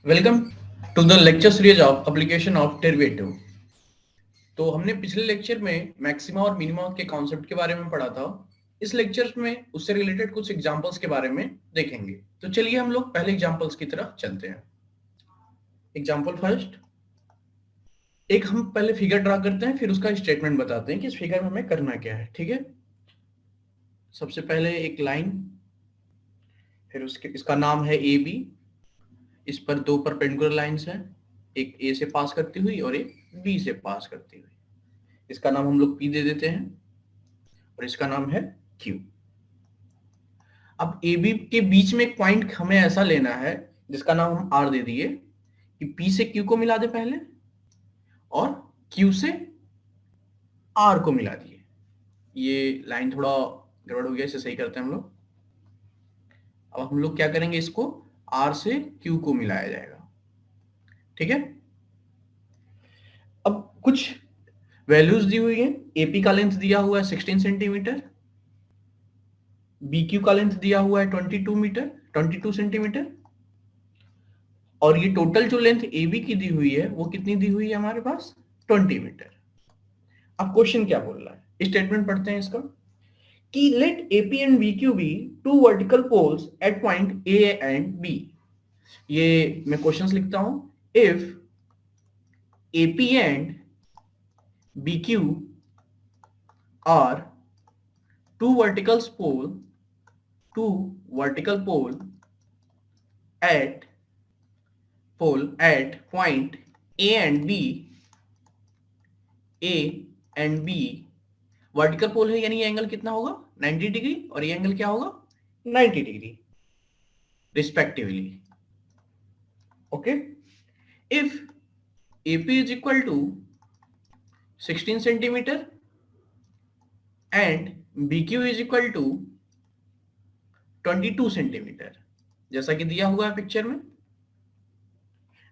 Welcome to the lecture series of application of derivative. तो हमने पिछले लेक्चर में मैक्सिमा और मिनिमा के कॉन्सेप्ट के बारे में पढ़ा था। इस लेक्चर में उससे रिलेटेड कुछ एग्जांपल्स के बारे में देखेंगे। तो चलिए हम लोग पहले एग्जांपल्स की तरफ चलते हैं। एग्जांपल फर्स्ट, एक हम पहले फिगर ड्रा करते हैं, फिर उसका स्टेटमेंट बताते हैं कि इस फिगर में हमें करना क्या है। ठीक है, सबसे पहले एक लाइन, फिर उसके इसका नाम है ए बी। इस पर दो परपेंडिकुलर लाइंस हैं, एक ए से पास करती हुई और एक बी से पास करती हुई। इसका नाम हम लोग P दे देते हैं और इसका नाम है Q। अब AB के बीच में एक पॉइंट हमें ऐसा लेना है जिसका नाम हम R दे दिए कि P से Q को मिला दे पहले और Q से R को मिला दिए। ये लाइन थोड़ा गड़बड़ हो गया, इसे सही करते हैं हम लोग। अब हम लोग क्या करेंगे, इसको R से Q को मिलाया जाएगा। ठीक है, अब कुछ वैल्यूज दी हुई है। AP का लेंथ दिया हुआ है 16 सेंटीमीटर, BQ का लेंथ दिया हुआ है 22 सेंटीमीटर, और ये टोटल जो लेंथ AB की दी हुई है वो कितनी दी हुई है हमारे पास, 20 मीटर। अब क्वेश्चन क्या बोल रहा है, स्टेटमेंट पढ़ते हैं इसका कि let AP and BQ be two vertical poles at point A and B। ये मैं क्वेश्चंस लिखता हूं। If AP and BQ are two vertical pole at point A and B vertical pole है, यानी ये एंगल कितना होगा 90 डिग्री और ये एंगल क्या होगा 90 degree respectively. Okay, if AP is equal to 16 centimetre and BQ is equal to 22 centimetre जैसा कि दिया हुआ है पिक्चर में,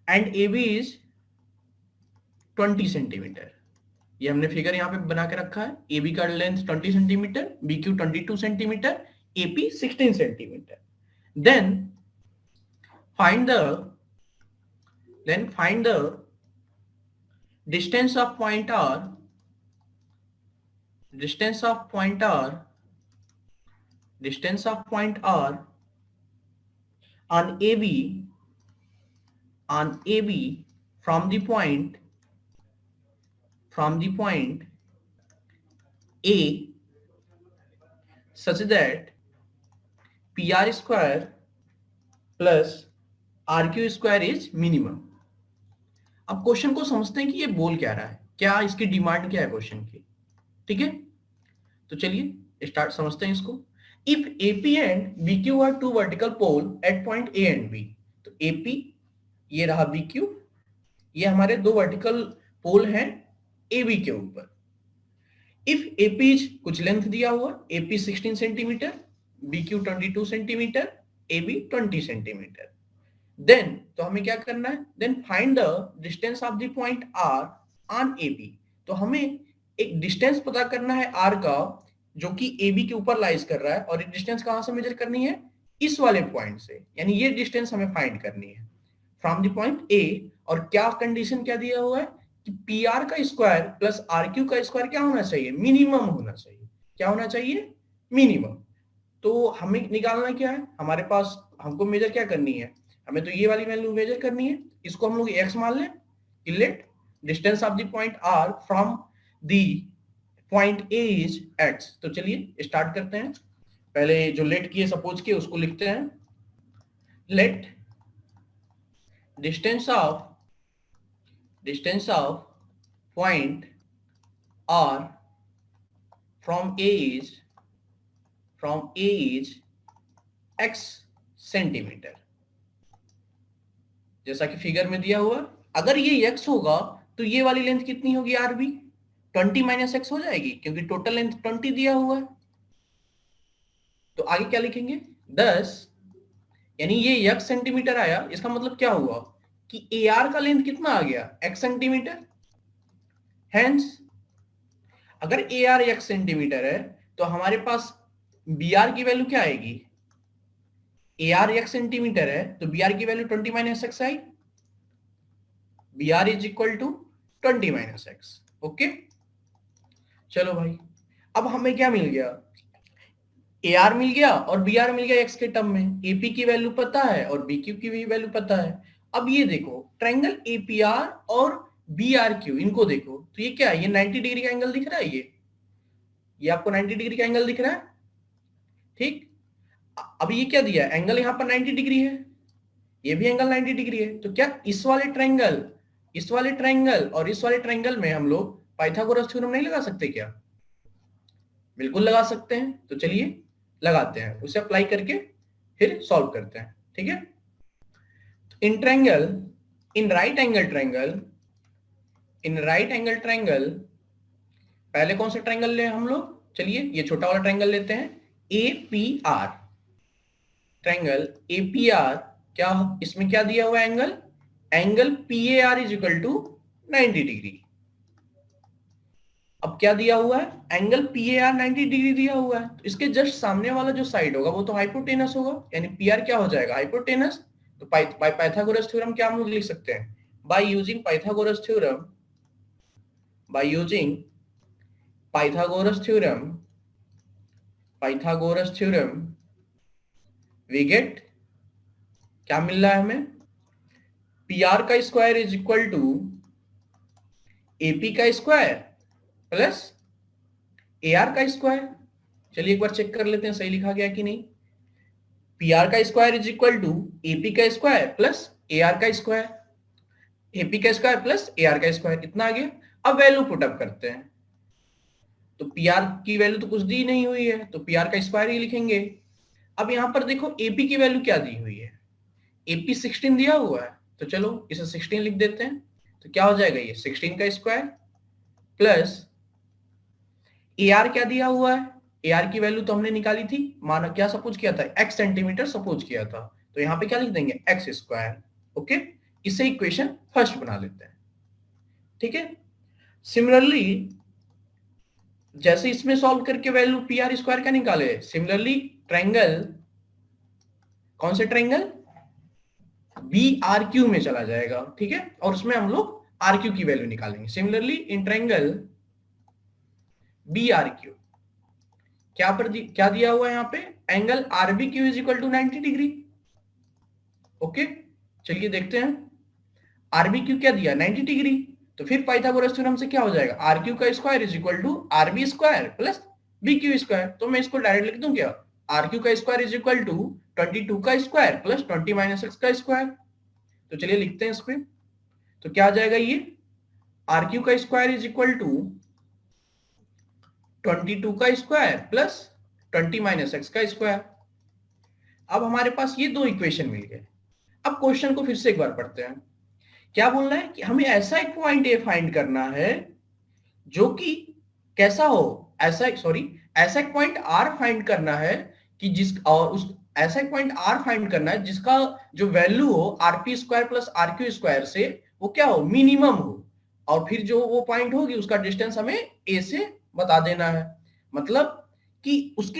एंड AB इज 20 सेंटीमीटर। ये हमने फिगर यहाँ पे बना के रखा है। AB का length 20 centimetre, BQ 22 centimetre, AP 16 centimetre. Then find the distance of point R on AB from the point A such that PR square plus RQ square is minimum। अब क्वेश्चन को समझते हैं कि ये बोल क्या रहा है, क्या इसकी डिमांड क्या है क्वेश्चन की। ठीक है, तो चलिए स्टार्ट समझते हैं इसको। If AP and BQ are two vertical pole at point A and B, तो AP ये रहा, BQ ये हमारे दो वर्टिकल पोल हैं AB के ऊपर। इफ AP इज कुछ लेंथ दिया हुआ, AP 16 centimetre, BQ 22 centimetre, AB 20 centimetre. Then तो हमें क्या करना है, then find the distance of the point R on AB। तो हमें एक डिस्टेंस पता करना है R का जो कि AB के ऊपर लाइज कर रहा है, और ये डिस्टेंस कहां से मेजर करनी है, इस वाले पॉइंट से, यानी ये डिस्टेंस हमें फाइंड करनी है फ्रॉम द पॉइंट A। और क्या कंडीशन क्या दिया हुआ है कि PR का स्क्वायर प्लस RQ का स्क्वायर क्या होना चाहिए, मिनिमम होना चाहिए। क्या होना चाहिए, मिनिमम। तो हमें निकालना क्या है, हमारे पास हमको मेजर क्या करनी है, हमें तो ये वाली वैल्यू मेजर करनी है। इसको हम लोग x मान लें कि let distance of the point R from the point A is x। तो चलिए स्टार्ट करते हैं। पहले जो लेट किए सपोज किए उसको लिखते हैं। Let distance of point R from A is x centimetre, जैसा कि फिगर में दिया हुआ। अगर ये x होगा तो ये वाली लेंथ कितनी होगी RB, 20 माइनस एक्स हो जाएगी, क्योंकि टोटल लेंथ 20 दिया हुआ है। तो आगे क्या लिखेंगे, 10, यानी ये x सेंटीमीटर आया। इसका मतलब क्या हुआ कि AR का लेंथ कितना आ गया, x सेंटीमीटर। हेंस अगर AR x सेंटीमीटर है तो हमारे पास BR की वैल्यू क्या आएगी, AR x सेंटीमीटर है तो BR की वैल्यू 20 माइनस एक्स आई। B R is equal to 20 minus x. Okay, चलो भाई, अब हमें क्या मिल गया, ए आर मिल गया और बी आर मिल गया एक्स के टर्म में, एपी की वैल्यू पता है और बी क्यू की भी वैल्यू पता है। अब ये देखो ट्रायंगल एपीआर और बी आर क्यू, इनको देखो तो ये क्या है, ये 90 डिग्री का एंगल दिख रहा है, ये आपको 90 डिग्री का एंगल दिख रहा है, ठीक। अब ये क्या दिया, एंगल यहाँ पर 90 डिग्री है, ये भी एंगल 90 डिग्री है, तो क्या इस वाले ट्रायंगल और इस वाले ट्रायंगल में हम लोग पाइथागोरस थ्योरम नहीं लगा सकते क्या? बिल्कुल लगा सकते हैं, तो चलिए लगाते हैं, उसे अप्लाई करके फिर सॉल्व करते हैं, ठीक है। In triangle, in right angle triangle, पहले कौन सा ट्रायंगल ले हम लोग, चलिए ये छोटा वाला ट्रायंगल लेते हैं, एपीआर, ट्रायंगल एपीआर, क्या इसमें क्या दिया हुआ है angle PAR is equal to 90 degree. अब क्या दिया हुआ है, एंगल पीएआर 90 डिग्री दिया हुआ है, तो इसके जस्ट सामने वाला जो साइड होगा वो तो हाइपोटेनस होगा, यानी पीआर क्या हो जाएगा, हाइपोटेनस। तो बाय पाइथागोरस थ्योरम क्या हम लोग लिख सकते हैं, by using Pythagoras theorem we get, क्या मिल रहा है हमें, पी आर का square is equal to AP का स्क्वायर प्लस ए आर का स्क्वायर। चलिए एक बार चेक कर लेते हैं सही लिखा गया कि नहीं। पी आर का square is equal to AP का स्क्वायर प्लस ए आर का स्क्वायर, एपी का स्क्वायर प्लस ए आर का स्क्वायर, इतना आ गया। अब वैल्यू पुटअप करते हैं, तो पी आर की वैल्यू तो कुछ दी नहीं हुई है, तो पी आर का स्क्वायर ही लिखेंगे। अब यहां पर देखो एपी की वैल्यू क्या दी हुई है, एपी 16 दिया हुआ है, तो चलो इसे 16 लिख देते हैं, तो क्या हो जाएगा, ये 16 का स्क्वायर प्लस ए आर क्या दिया हुआ है, ए आर की वैल्यू तो हमने निकाली थी, माना क्या सपोज किया था, x सेंटीमीटर सपोज किया था, तो यहाँ पे क्या लिख देंगे, एक्स स्क्वायर। ओके, इसे इक्वेशन फर्स्ट बना लेते हैं, ठीक है। सिमिलरली जैसे इसमें सॉल्व करके वैल्यू पी आर स्क्वायर का निकाले, सिमिलरली ट्रायंगल, कौन से ट्रायंगल, बी आर क्यू में चला जाएगा, ठीक है, और उसमें हम लोग आर क्यू की वैल्यू निकालेंगे। Similarly in triangle B R Q, क्या दिया हुआ है यहाँ पे, angle RB Q is equal to 90 degree. Okay, चलिए देखते हैं, आरबी क्यू क्या दिया, 90 डिग्री, तो फिर पाइथागोरस थ्योरम से क्या हो जाएगा, आर क्यू का square is equal to RB square plus B Q square. तो मैं इसको डायरेक्ट लिख दूं क्या, आर क्यू का स्क्वायर इज इक्वल टू 22 का स्क्वायर प्लस 20 माइनस एक्स का स्क्वायर। तो चलिए लिखते हैं इस पे, तो क्या आ जाएगा, ये आर क्यू का स्क्वायर इज इक्वल टू 22 का स्क्वायर प्लस 20 माइनस एक्स का स्क्वायर। अब हमारे पास ये दो इक्वेशन मिल गए। अब क्वेश्चन को फिर से एक बार पढ़ते हैं, क्या बोलना है कि हमें ऐसा एक पॉइंट ए फाइंड करना है जो कि कैसा हो, ऐसा एक पॉइंट आर फाइंड करना है कि ऐसा एक पॉइंट आर फाइंड करना है जिसका जो वैल्यू हो RP square plus R Q square से वो क्या हो, मिनिमम हो, और फिर जो वो पॉइंट होगी उसका डिस्टेंस हमें ए से बता देना है। मतलब कि उस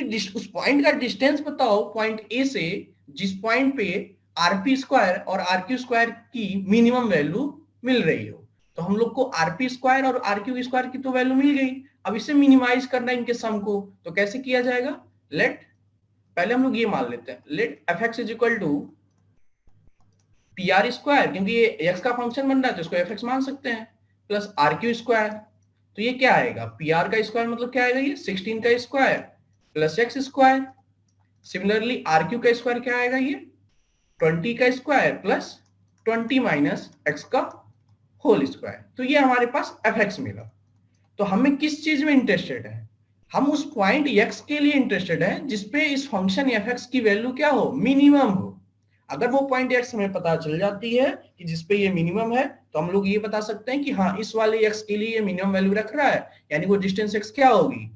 पॉइंट का डिस्टेंस बताओ पॉइंट ए से, जिस पॉइंट पे आरपी स्क्वायर और आरक्यू स्क्वायर की मिनिमम वैल्यू मिल रही हो। तो हम लोग को आरपी स्क्वायर और आरक्यू स्क्वायर की तो वैल्यू मिल गई, अब इसे मिनिमाइज करना है इनके सम को, तो कैसे किया जाएगा, पहले हम लोग ये मान लेते हैं, let f x is equal to P R square, क्योंकि ये एक्स का फंक्शन बन रहा है तो इसको एफ एक्स मान सकते हैं, प्लस आर क्यू स्क्वायर। तो ये क्या आएगा, पी आर का स्क्वायर मतलब क्या आएगा, ये 16 का square plus x square. Similarly R Q का स्क्वायर क्या आएगा, ये 20 का स्क्वायर प्लस 20 माइनस एक्स का होल स्क्वायर। तो ये हमारे पास एफ एक्स मिला। तो हमें किस चीज में इंटरेस्टेड है, हम उस पॉइंट एक्स के लिए इंटरेस्टेड है जिसपे इस फंक्शन एफ एक्स की वैल्यू क्या हो, मिनिमम हो। अगर वो पॉइंट एक्स हमें पता चल जाती है कि जिसपे ये मिनिमम है, तो हम लोग ये बता सकते हैं कि हाँ इस वाले एक्स के लिए ये मिनिमम वैल्यू रख रहा है, यानी वो डिस्टेंस एक्स क्या होगी,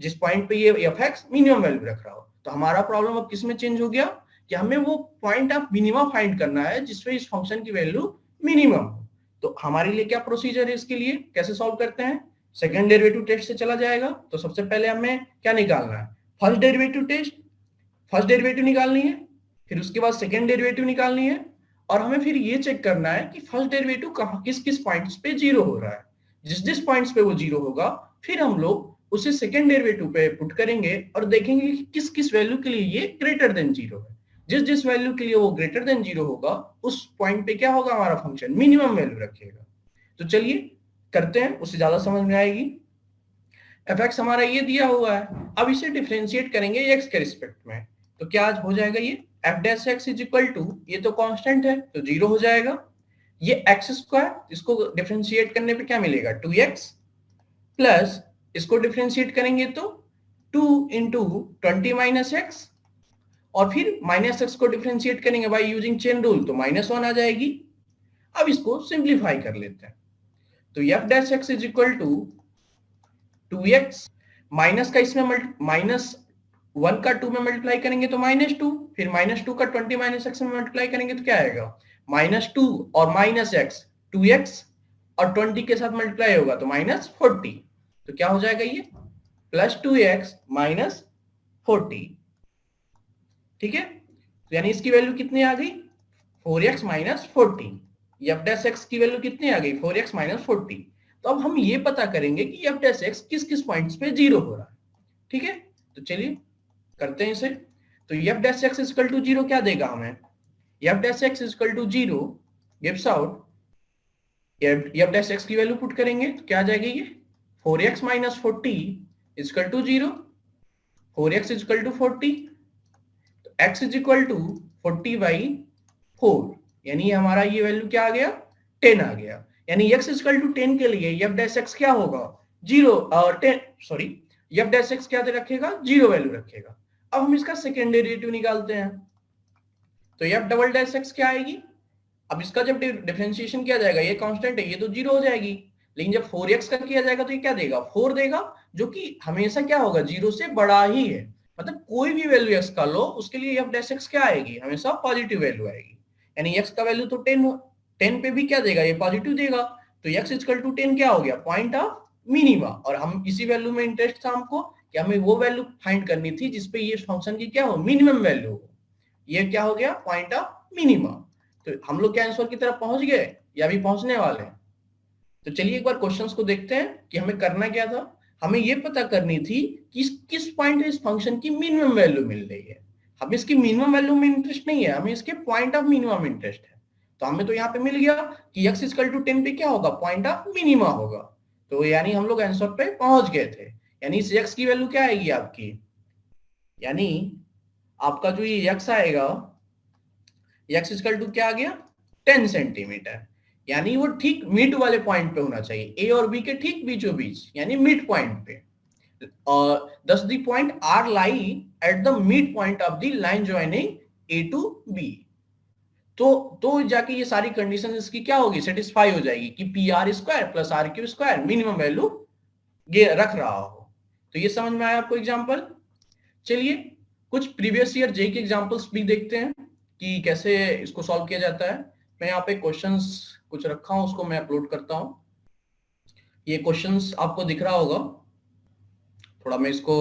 जिस पॉइंट पे ये एफ एक्स मिनिमम वैल्यू रख रहा हो। तो हमारा प्रॉब्लम अब किस में चेंज हो गया कि हमें वो पॉइंट ऑफ मिनिमम फाइंड करना है जिसपे इस फंक्शन की वैल्यू मिनिमम हो। तो हमारे लिए क्या प्रोसीजर है इसके लिए, कैसे सॉल्व करते हैं, सेकंड डेरिवेटिव टेस्ट से चला जाएगा। तो सबसे पहले हमें क्या निकालना है, first derivative test, first derivative निकालनी है, फिर उसके बाद सेकंड डेरिवेटिव निकालनी है, और हमें फिर ये चेक करना है कि फर्स्ट डेरिवेटिव कहाँ किस किस पॉइंट्स पे जीरो हो रहा है। जिस जिस पॉइंट्स पे वो जीरो होगा फिर हम लोग उसे सेकेंड डेरिवेटिव पे पुट करेंगे और देखेंगे कि किस किस वैल्यू के लिए ये ग्रेटर देन जीरो है। जिस जिस वैल्यू के लिए वो ग्रेटर देन जीरो होगा उस पॉइंट पे क्या होगा, हमारा फंक्शन मिनिमम वैल्यू रखेगा। तो चलिए करते हैं, उससे ज्यादा समझ में आएगी। एफ हमारा ये दिया हुआ है, अब इसे डिफरेंशिएट करेंगे एक्स के रिस्पेक्ट में। तो क्या आज हो जाएगा, ये f dash x is equal to, ये तो कांस्टेंट है तो जीरो हो जाएगा। ये एक्स स्क्वायर, इसको डिफरेंशिएट करने पे क्या मिलेगा, 2x प्लस इसको डिफरेंशिएट करेंगे तो 2 इंटू 20 माइनस एक्स, और फिर माइनस एक्स को डिफरेंशिएट करेंगे बाय यूजिंग चेन रूल तो -1 आ जाएगी। अब इसको सिंप्लीफाई कर लेते हैं। तो f dash x is equal to 2x, minus का इसमें -1 का 2 में मल्टीप्लाई करेंगे तो -2, फिर -2 का 20 माइनस एक्स में मल्टीप्लाई करेंगे तो क्या आएगा, -2 और -x 2x और 20 के साथ मल्टीप्लाई होगा तो -40। तो क्या हो जाएगा ये +2x -40। ठीक है, तो यानी इसकी वैल्यू कितनी आ गई, 4x -40। एफ डैश एक्स की वैल्यू कितनी आ गई, 4x -40। तो अब हम ये पता करेंगे कि एफ डैश एक्स किस किस पॉइंट्स पे जीरो हो रहा है। ठीक है, तो चलिए करते हैं इसे। तो f dash x equal to zero क्या देगा हमें, f dash x equal to zero gives out, f dash x की वैल्यू पुट करेंगे तो क्या आ जाएगी, ये 4x -40 equal to zero, 4x equal to 40, तो x इज इक्वल टू 40/4, यानी हमारा ये वैल्यू क्या आ गया, 10 आ गया। यानी x इक्वल टू 10 के लिए एफ डैश एक्स क्या होगा, जीरो, और 10 सॉरी एफ डैश एक्स क्या रखेगा, जीरो वैल्यू रखेगा। अब हम इसका सेकेंड डेरिवेटिव निकालते हैं। तो एफ डबल डैश एक्स क्या आएगी, अब इसका जब डिफरेंशिएशन किया जाएगा, ये कांस्टेंट है ये तो जीरो हो जाएगी, लेकिन जब 4x का किया जाएगा तो ये क्या देगा, 4 देगा, जो कि हमेशा क्या होगा, जीरो से बड़ा ही है। मतलब कोई भी वैल्यू x का लो उसके लिए एफ डैश एक्स क्या आएगी, हमेशा पॉजिटिव वैल्यू आएगी। यानी x का वैल्यू तो 10 पे भी क्या देगा, ये पॉजिटिव देगा। तो x इक्वल टू 10 क्या हो गया, पॉइंट ऑफ मिनिमा। और हम इसी वैल्यू में इंटरेस्ट था हमको कि हमें वो वैल्यू फाइंड करनी थी जिसपे ये फंक्शन की क्या हो, मिनिमम वैल्यू हो। ये क्या हो गया, पॉइंट ऑफ मिनिमा। तो हम लोग क्या आंसर की तरफ पहुंच गए या अभी पहुंचने वाले हैं। तो चलिए एक बार क्वेश्चंस को देखते हैं कि हमें करना क्या था। हमें ये पता करनी थी कि किस पॉइंट पे इस फंक्शन की मिनिमम वैल्यू मिल रही है। हमें इसकी मिनिमम वैल्यू में इंटरेस्ट नहीं है, हमें इसके पॉइंट ऑफ मिनिमम इंटरेस्ट है। तो हमें तो यहाँ पे मिल गया कि x इक्वल टू 10 पे क्या होगा, पॉइंट ऑफ मिनिमा होगा। तो यानी हम लोग आंसर पे पहुंच गए थे। यानी इस x की वैल्यू क्या आएगी आपकी, यानी आपका जो ये x आएगा, x इक्वल टू क्या आ गया, 10 सेंटीमीटर। यानी वो ठीक मिड वाले पॉइंट पे होना चाहिए, ए और बी के ठीक बीचों बीच, यानी मिड पॉइंट पे। और thus the point R lie at the midpoint of the line joining A to B। तो जाके ये सारी कंडीशन इसकी क्या होगी, सेटिस्फाई हो जाएगी कि P R square plus R Q square minimum value रख रहा हो। तो ये समझ में आया आपको एग्जांपल। चलिए कुछ प्रीवियस ईयर जे के एग्जांपल्स भी देखते हैं कि कैसे इसको सॉल्व किया जाता है। मैं यहाँ पे क्वेश्चंस कुछ रखा हूं, उसको मैं अपलोड करता हूं। ये क्वेश्चंस आपको दिख रहा होगा, थोड़ा मैं इसको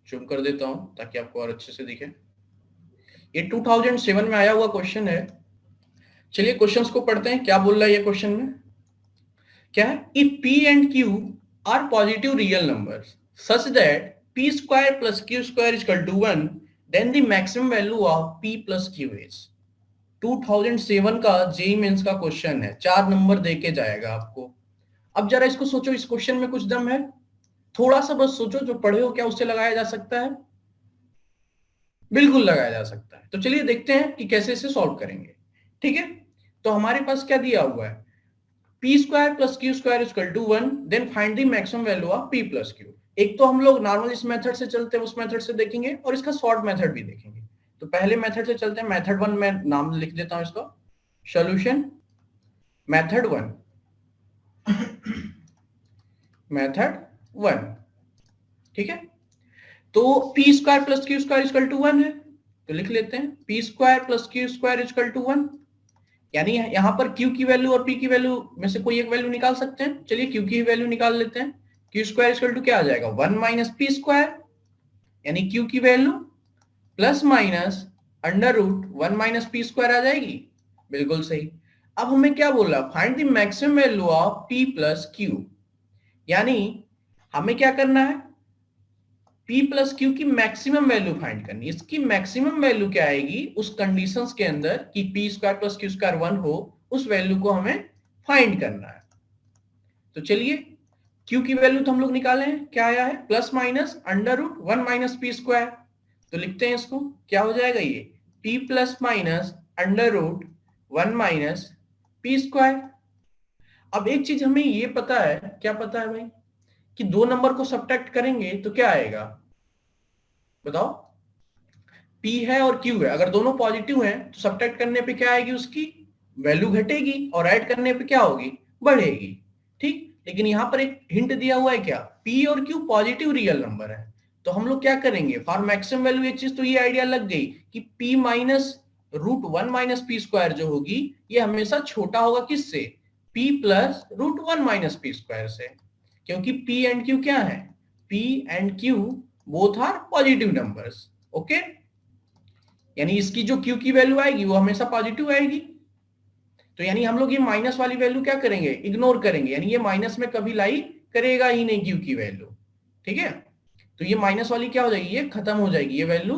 जूम कर देता हूं ताकि आपको और अच्छे से दिखे। ये 2007 में आया हुआ क्वेश्चन है। चलिए क्वेश्चंस को पढ़ते हैं, क्या बोल रहा है ये क्वेश्चन में। क्या है, if p and q are positive real numbers such that p square plus q square is equal to 1, then the maximum value of p plus q is. 2007 का जेईई मेंस का क्वेश्चन है, 4 number देके जाएगा आपको। अब जरा इसको सोचो, इस क्वेश्चन में कुछ दम है, थोड़ा सा बस सोचो, जो पढ़े हो क्या उससे लगाया जा सकता है, बिल्कुल लगाया जा सकता है। तो चलिए देखते हैं कि कैसे इसे सॉल्व करेंगे। ठीक है, तो हमारे पास क्या दिया हुआ है, p square plus q square is equal to 1, then find the maximum value of p plus q। एक तो हम लोग नॉर्मल इस मेथड से चलते हैं, उस मेथड से देखेंगे, और इसका शॉर्ट मेथड भी देखेंगे। तो पहले मेथड से चलते हैं, मेथड 1 में नाम लिख देता हूं इसका, सॉल्यूशन मेथड 1। मेथड 1, ठीक है। तो p square plus q square equal to 1 है, तो लिख लेते हैं p square plus q square equal to 1। यानी यहाँ पर q की वैल्यू और p की वैल्यू में से कोई एक वैल्यू निकाल सकते हैं। चलिए q की वैल्यू निकाल लेते हैं। q स्क्वायर इक्वल टू क्या आ जाएगा, 1 माइनस p स्क्वायर, यानी q की value plus minus under root 1 minus p square आ जाएगी। बिल्कुल सही। अब हमें क्या बोल रहा है, find the maximum value of p plus q, यानी हमें क्या करना है, p प्लस क्यू की मैक्सिमम वैल्यू फाइंड करनी है। इसकी मैक्सिमम वैल्यू क्या आएगी उस कंडीशंस के अंदर कि p square plus Q square 1 हो, उस वैल्यू को हमें फाइंड करना है। तो चलिए q की वैल्यू तो हम लोग निकाले हैं, क्या आया है plus minus under root 1 minus P square. तो लिखते हैं इसको, क्या हो जाएगा ये p plus minus under root 1 minus P square. अब एक चीज हमें ये पता है, क्या पता है भाई, कि दो नंबर को सब्ट्रैक्ट करेंगे तो क्या आएगा बताओ। p है और q है, अगर दोनों पॉजिटिव हैं तो सब्ट्रैक्ट करने पे क्या आएगी, उसकी वैल्यू घटेगी और ऐड करने पे क्या होगी, बढ़ेगी। ठीक, लेकिन यहां पर एक हिंट दिया हुआ है, क्या p और q पॉजिटिव रियल नंबर है। तो हम लोग क्या करेंगे, फॉर मैक्सिमम वैल्यू एक चीज तो ये आइडिया लग गई कि p minus root 1 minus P square जो होगी ये हमेशा छोटा होगा किससे, p plus root 1 minus P square से, क्योंकि p एंड q क्या है, p and q both are positive numbers. Okay, यानी इसकी जो q की वैल्यू आएगी वो हमेशा पॉजिटिव आएगी। तो यानी हम लोग ये माइनस वाली वैल्यू क्या करेंगे, इग्नोर करेंगे, यानी ये माइनस में कभी लाई करेगा ही नहीं q की वैल्यू। ठीक है, तो ये माइनस वाली क्या हो जाएगी, ये खत्म हो जाएगी ये वैल्यू।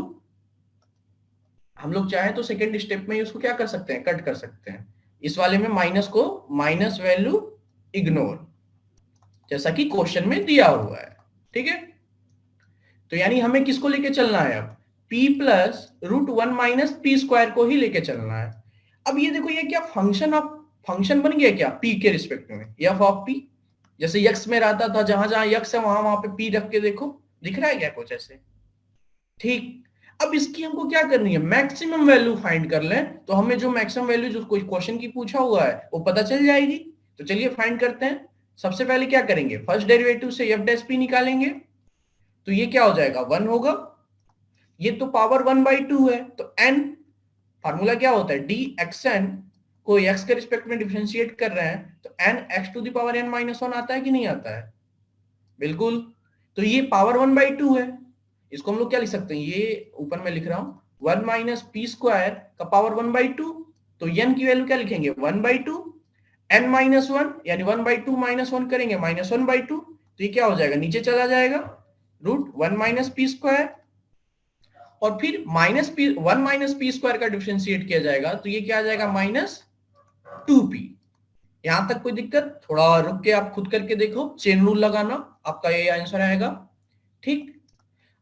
हम लोग चाहे तो सेकेंड स्टेप में उसको क्या कर सकते हैं, कट कर सकते हैं। इस वाले में माइनस को, माइनस वैल्यू इग्नोर, जैसा कि क्वेश्चन में दिया हुआ है। ठीक है, तो यानी हमें किसको लेके चलना है अब, p plus root 1 minus P square को ही लेके चलना है। अब ये देखो ये क्या फंक्शन ऑफ, फंक्शन बन गया क्या p के रिस्पेक्ट में, f ऑफ p, जैसे x में रहता था, जहां जहां x है वहां वहां पे p रख के देखो, दिख रहा है क्या कुछ ऐसे। ठीक, अब इसकी हमको क्या करनी है, मैक्सिमम वैल्यू फाइंड कर लें, तो हमें जो मैक्सिमम वैल्यू जो कोई क्वेश्चन की पूछा हुआ है वो पता चल जाएगी। तो चलिए फाइंड करते हैं। सबसे पहले क्या करेंगे, फर्स्ट डेरिवेटिव से एफ डैश पी निकालेंगे, तो ये क्या हो जाएगा 1 होगा, ये तो पावर 1/2 है, तो n फार्मूला क्या होता है, डी एक्स एन को x के रिस्पेक्ट में डिफरेंशिएट कर रहे हैं तो n x to the power n minus 1 आता है कि नहीं आता है, बिल्कुल। तो ये पावर 1/2 है, इसको हम लोग क्या लिख सकते हैं, ये ऊपर में लिख रहा हूं 1 माइनस पी स्क्वायर का पावर 1/2, तो n की वैल्यू क्या लिखेंगे 1/2, n माइनस 1 यानी 1/2 माइनस 1 करेंगे -1/2, तो ये क्या हो जाएगा नीचे चला जाएगा रूट 1 माइनस पी स्क्वायर, और फिर minus P 1 minus P square का डिफरेंशिएट किया जाएगा तो ये क्या आ जाएगा -2p। यहां तक कोई दिक्कत, थोड़ा रुक के आप खुद करके देखो, चेन रूल लगाना, आपका ये आंसर आएगा। ठीक,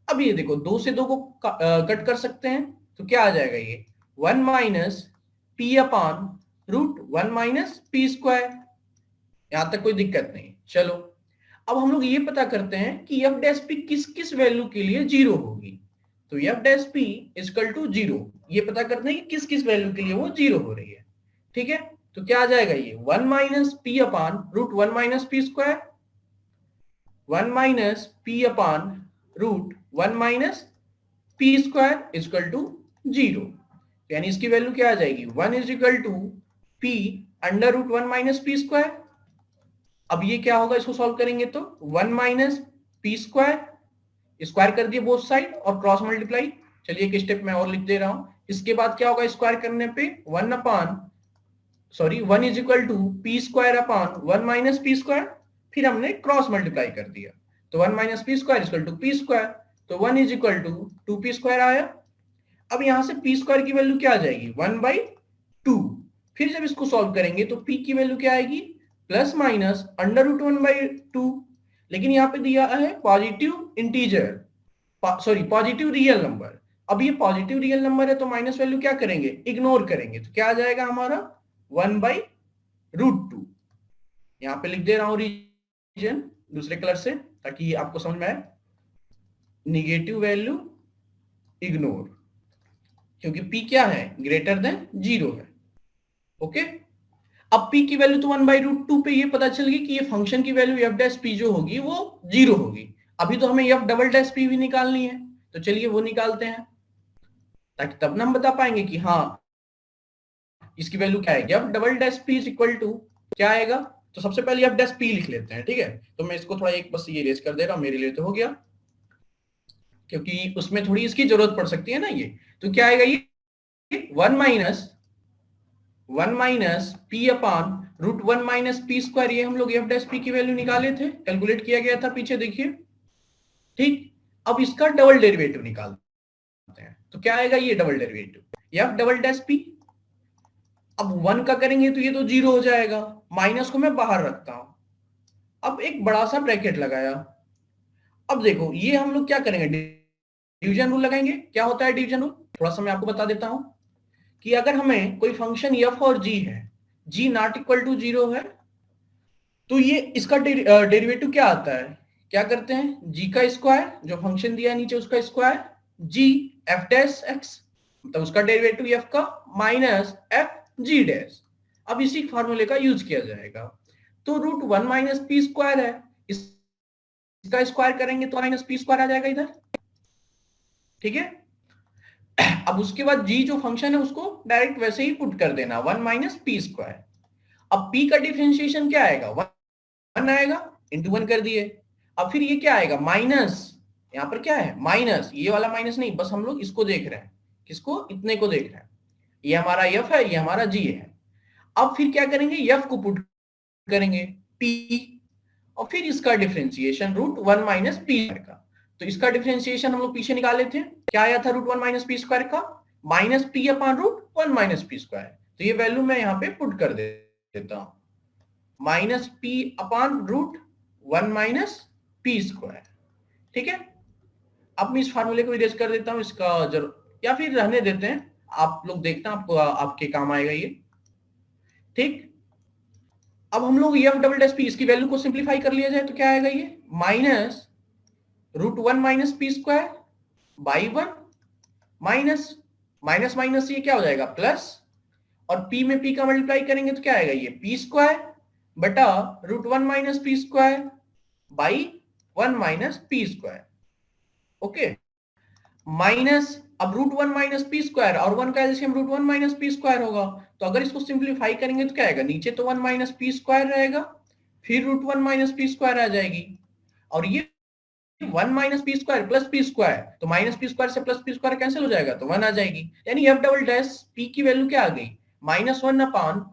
अब ये देखो 2 से 2 को कट कर सकते हैं, तो क्या आ जाएगा ये 1 minus P upon root 1 minus P square. यहां तक कोई दिक्कत नहीं, चलो अब हम लोग ये पता करते हैं कि एफ डैश पी किस किस वैल्यू के लिए जीरो होगी। तो f dash P is equal to zero, ये पता करते हैं कि किस किस वैल्यू के लिए वो जीरो हो रही है। ठीक है, तो क्या आ जाएगा ये 1 minus P upon root 1 minus P square, 1 minus P upon root 1 minus P square is equal to zero, यानी इसकी वैल्यू क्या आ जाएगी 1 is equal to P under root 1 minus P square. अब ये क्या होगा, इसको सॉल्व करेंगे तो 1 माइनस पी स्क्वायर, स्क्वायर कर दिए बोथ साइड और क्रॉस मल्टीप्लाई। चलिए एक स्टेप में और लिख दे रहा हूं, इसके बाद क्या होगा स्क्वायर करने पे 1 upon sorry 1 is equal to P square upon 1 minus P square, फिर हमने क्रॉस मल्टीप्लाई कर दिया तो 1 minus P square equal to P square, तो 1 is equal to 2p square आया। अब यहां से p स्क्वायर की वैल्यू क्या आ जाएगी 1/2, फिर जब इसको सॉल्व करेंगे तो p की वैल्यू क्या आएगी प्लस माइनस अंडर रूट 1/2, लेकिन यहाँ पे दिया है positive integer, sorry positive real number. अब ये पॉजिटिव रियल नंबर है तो माइनस वैल्यू क्या करेंगे, इग्नोर करेंगे, तो क्या आ जाएगा हमारा 1/√2। यहाँ पे लिख दे रहा हूं रीजन दूसरे कलर से ताकि आपको समझ में आए, निगेटिव वैल्यू इग्नोर, क्योंकि p क्या है ग्रेटर देन 0 है। ओके, अब p की वैल्यू तो 1/√2 पे ये पता चल गई कि ये फंक्शन की वैल्यू f डैश p जो होगी वो 0 होगी। अभी तो हमें f डबल डैश p भी निकालनी है, तो चलिए वो निकालते हैं, ताकि तब ना हम बता पाएंगे कि हाँ इसकी वैल्यू क्या है। f double dash p is equal to क्या आएगा, तो सबसे पहले f डैश p लिख लेते हैं। ठीक है, तो मैं इसको थोड़ा एक बस ये इरेज कर दे रहा हूं, मेरे लिए तो हो गया, क्योंकि उसमें थोड़ी इसकी जरूरत पड़ सकती है ना। ये तो क्या आएगा, ये 1 minus 1 minus P upon root 1 minus P square, ये हम लोग एफ डैश पी की वैल्यू निकाले थे, कैलकुलेट किया गया था पीछे, देखिए। ठीक, अब इसका डबल डेरिवेटिव निकालते हैं, तो क्या आएगा ये double derivative F double dash P. अब 1 का करेंगे तो ये तो 0 हो जाएगा, माइनस को मैं बाहर रखता हूं, अब एक बड़ा सा ब्रैकेट लगाया। अब देखो ये हम लोग क्या करेंगे, डिवीजन रूल लगाएंगे। क्या होता है डिवीजन रूल, थोड़ा सा मैं आपको बता देता हूं कि अगर हमें कोई फंक्शन एफ और जी है, जी नॉट इक्वल टू 0 है, तो ये इसका डेरिवेटिव क्या आता है, क्या करते हैं, जी का स्क्वायर, जो फंक्शन दिया है नीचे उसका स्क्वायर, जी एफ डैश एक्स, मतलब उसका डेरिवेटिव एफ का, माइनस एफ जी डैश। अब इसी फॉर्मूले का यूज किया जाएगा। तो रूट 1 माइनस पी स्क्वायर है, इसका स्क्वायर करेंगे तो माइनस पी स्क्वायर आ जाएगा इधर, ठीक है। अब उसके बाद जी जो फंक्शन है उसको डायरेक्ट वैसे ही पुट कर देना, 1 माइनस पी स्क्वायर। अब पी का डिफरेंशिएशन क्या आएगा, 1 आएगा, इंटू 1 कर दिए। अब फिर ये क्या आएगा, माइनस, यहां पर क्या है माइनस, ये वाला माइनस नहीं, बस हम लोग इसको देख रहे हैं, किसको, इतने को देख रहे हैं, ये हमारा एफ है, ये हमारा जी है। अब फिर क्या करेंगे, एफ को पुट करेंगे पी, और फिर इसका डिफरेंशिएशन रूट 1 माइनस पी का। तो इसका डिफरेंशिएशन हम लोग पीछे निकाले थे, क्या आया था रूट 1 माइनस पी स्क्वायर का, minus P upon root 1 minus P square. तो ये वैल्यू मैं यहाँ पे पुट कर देता हूं, minus P upon root 1 minus P square, ठीक है। अब मैं इस फार्मूले को इरेज कर देता हूं, इसका जरूर, या फिर रहने देते हैं, आप लोग देखना, आपको आपके काम आएगा ये, ठीक। अब हम लोग एफ डबल डैश पी, इसकी वैल्यू को सिंप्लीफाई कर लिया जाए तो क्या आएगा, ये minus root 1 minus P square by 1, minus minus minus ये क्या हो जाएगा प्लस, और पी में पी का मल्टीप्लाई करेंगे तो क्या आएगा, ये पी स्क्वायर बटा root 1 minus P square by 1 minus P square, okay. Minus, अब रूट 1 माइनस पी स्क्वायर और 1 का LCM root 1 minus P square होगा, तो अगर इसको सिंप्लीफाई करेंगे तो क्या आएगा, नीचे तो 1 माइनस पी स्क्वायर रहेगा, फिर रूट 1 माइनस पी स्क्वायर आ जाएगी, और ये 1 minus P square plus P square, तो माइनस पी स्क्वायर से प्लस पी स्क्वायर कैंसिल हो जाएगा, तो 1 आ जाएगी। यानी एफ डबल डैश पी की वैल्यू क्या आ गई, minus 1 upon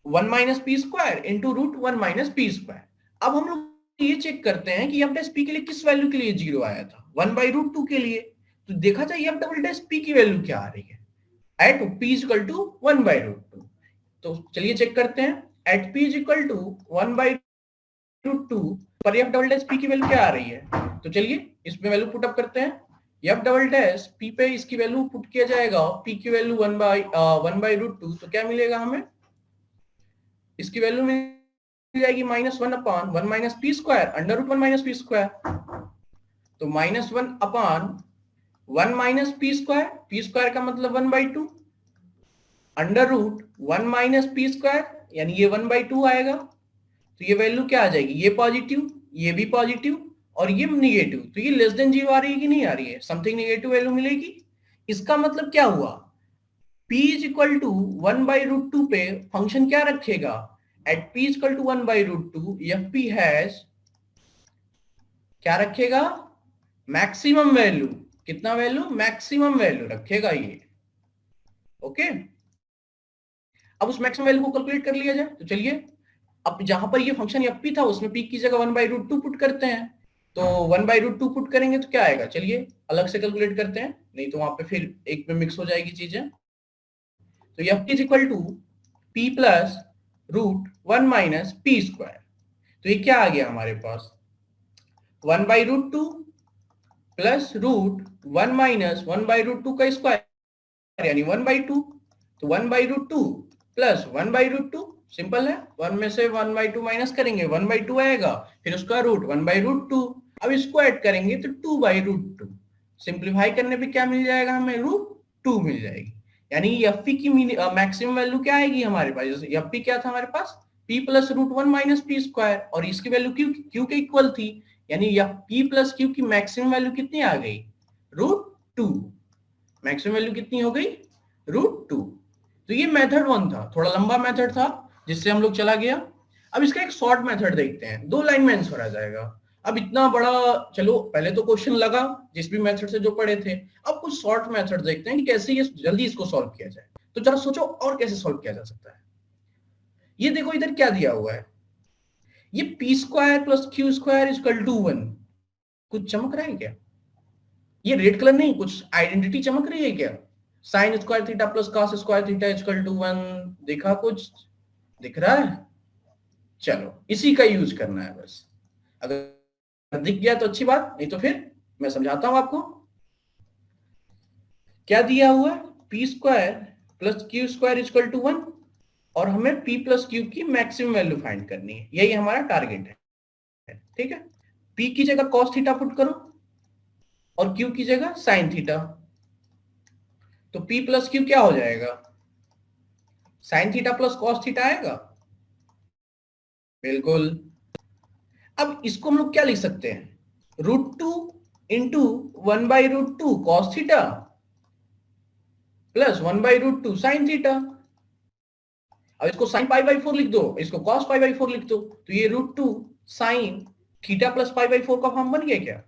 1 minus P square into root 1 minus P square. अब हम लोग ये चेक करते हैं कि एफ डैश पी के लिए किस वैल्यू के लिए 0 आया था, 1 बाई रूट 2 के लिए। तो देखा जाए एफ डबल डैश पी की वैल्यू क्या आ रही है, at P is equal to 1 by root 2। तो चलिए चेक करते हैं, at P is equal to 1 by root 2 पर एफ डबल डैश पी की वैल्यू क्या आ रही है, तो चलिए इसमें वैल्यू पुट अप करते हैं। एफ डबल डैश पी पे इसकी वैल्यू पुट किया जाएगा, पी की वैल्यू 1 बाई रूट 2, तो क्या मिलेगा हमें, इसकी वैल्यू मिल जाएगी minus 1 upon 1 minus P square under root 1 minus P square. तो minus 1 upon 1 minus P square का मतलब 1 by 2 under root 1 minus P square, यानी ये 1 बाई 2 आएगा। तो ये वैल्यू क्या आ जाएगी, ये पॉजिटिव, ये भी पॉजिटिव, और ये निगेटिव, तो ये लेस देन 0 आ रही है कि नहीं आ रही है, समथिंग निगेटिव वैल्यू मिलेगी। इसका मतलब क्या हुआ, p is equal to 1 by root 2 पे फंक्शन क्या रखेगा, at p is equal to 1 by root 2 f P has क्या रखेगा, मैक्सिमम वैल्यू, कितना वैल्यू, मैक्सिमम वैल्यू रखेगा ये, ओके। अब उस मैक्सिमम वैल्यू को कैलकुलेट कर लिया जाए, तो चलिए अब जहां पर ये फंक्शन एफ पी था उसमें पी की जगह 1 बाई रूट 2 पुट करते हैं। तो 1 बाई रूट 2 पुट करेंगे तो क्या आएगा, चलिए अलग से कैलकुलेट करते हैं, नहीं तो वहां पे फिर एक में मिक्स हो जाएगी चीजें। तो f is equal to P plus root 1 minus P square. तो ये क्या आ गया हमारे पास, 1 by root 2 plus root 1 minus 1 by root 2 का स्क्वायर यानी 1 बाई 2। तो 1 by root 2 plus 1 by root 2, simple है, 1 में से 1 बाई 2 माइनस करेंगे 1 बाई 2 आएगा, फिर उसका रूट 1 बाई रूट 2। अब इसको ऐड करेंगे तो 2 बाई रूट 2, सिंप्लीफाई करने पे क्या मिल जाएगा हमें, रूट 2 मिल जाएगी। यानी एफ पी की मैक्सिमम वैल्यू क्या आएगी हमारे पास, एफ पी क्या था हमारे पास, p plus root 1 minus P square, और इसकी वैल्यू क्यू के इक्वल थी, यानी एफ पी प्लस क्यू की मैक्सिमम वैल्यू कितनी आ गई, रूट 2। मैक्सिमम वैल्यू कितनी हो गई, रूट 2। तो ये मेथड 1 था, थोड़ा लंबा मेथड था जिससे हम लोग चला गया। अब इसका एक शॉर्ट मेथड देखते हैं, 2 लाइन में आंसर आ जाएगा। अब इतना बड़ा, चलो पहले तो क्वेश्चन लगा जिस भी मेथड से जो पढ़े थे, अब कुछ शॉर्ट मेथड देखते हैं कि कैसे ये जल्दी इसको सॉल्व किया जाए। तो जरा सोचो और कैसे सॉल्व किया जा सकता है। ये देखो इधर क्या दिया हुआ है, ये P square plus Q square equal to 1, कुछ चमक रहा है क्या? ये रेड कलर नहीं, कुछ आइडेंटिटी चमक रही है क्या? Sine square theta plus cos square theta equal to 1, देखा कुछ दिख रहा है? चलो इसी का यूज करना है बस, अगर दिख गया तो अच्छी बात, नहीं तो फिर मैं समझाता हूं आपको। क्या दिया हुआ है, P square plus Q square equal to 1, और हमें p प्लस क्यू की मैक्सिमम वैल्यू फाइंड करनी है, यही हमारा टारगेट है। ठीक है, p की जगह cos थीटा पुट करो और q की जगह sin थीटा, तो p प्लस क्यू क्या हो जाएगा, sin theta plus cos theta आएगा, बिल्कुल। अब इसको हम लोग क्या लिख सकते हैं, √2 into 1/√2 cos theta plus 1/√2 sin theta. अब इसको sin π/4 लिख दो, इसको cos π/4 लिख दो, तो ये √2 sin थीटा प्लस π/4 का फॉर्म बन गया क्या?